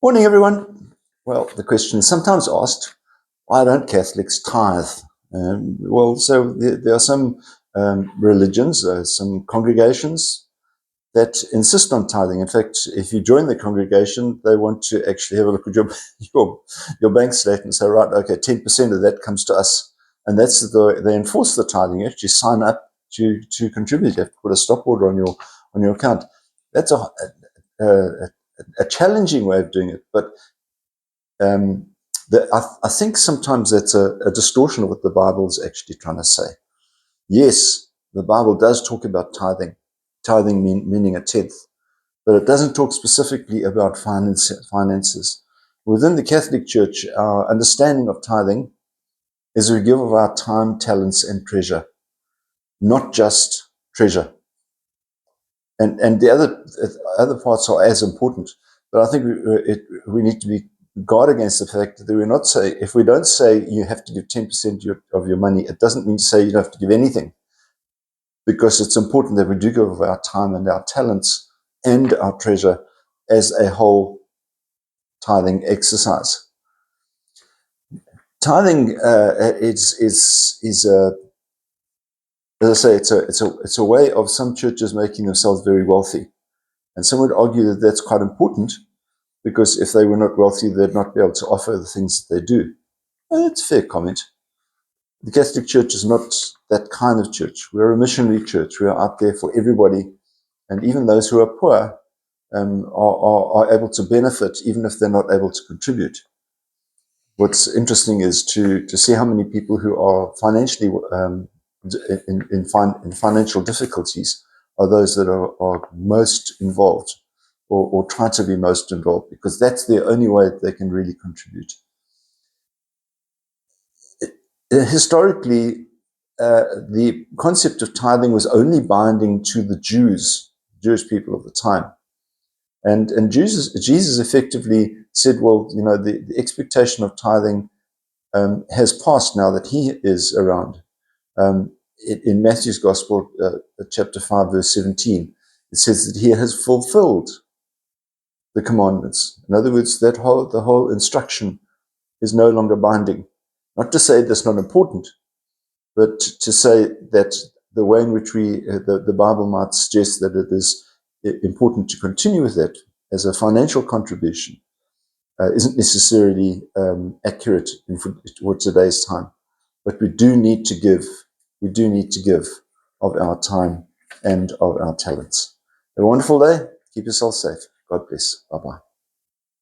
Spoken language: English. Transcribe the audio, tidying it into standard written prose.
Morning, everyone. Well, the question is sometimes asked, why don't Catholics tithe? There are some religions, some congregations that insist on tithing. In fact, if you join the congregation, they want to actually have a look at your bank statement and say, right, okay, 10% of that comes to us. And they enforce the tithing. You actually sign up to contribute. You have to put a stop order on your account. That's a challenging way of doing it, but I think sometimes that's a distortion of what the Bible is actually trying to say. Yes, the Bible does talk about tithing meaning a tenth, but it doesn't talk specifically about finances. Within the Catholic Church, our understanding of tithing is we give of our time, talents, and treasure, not just treasure. And the other parts are as important, but I think we need to be guard against the fact that we're not say, if we don't say you have to give 10% of your money, it doesn't mean to say you don't have to give anything, because it's important that we do give of our time and our talents and our treasure as a whole tithing exercise. Tithing is as I say, it's a way of some churches making themselves very wealthy, and some would argue that that's quite important, because if they were not wealthy, they'd not be able to offer the things that they do. And it's a fair comment. The Catholic Church is not that kind of church. We're a missionary church. We are out there for everybody, and even those who are poor are able to benefit, even if they're not able to contribute. What's interesting is to see how many people who are financially in financial difficulties are those that are most involved, or try to be most involved, because that's the only way that they can really contribute. Historically, the concept of tithing was only binding to the Jewish people of the time. And Jesus effectively said, well, the expectation of tithing has passed now that he is around. In Matthew's Gospel, chapter 5, verse 17, it says that he has fulfilled the commandments. In other words, the whole instruction is no longer binding. Not to say that's not important, but to say that the way in which the Bible might suggest that it is important to continue with that as a financial contribution isn't necessarily accurate for today's time. But we do need to give. We do need to give of our time and of our talents. Have a wonderful day. Keep yourself safe. God bless. Bye-bye.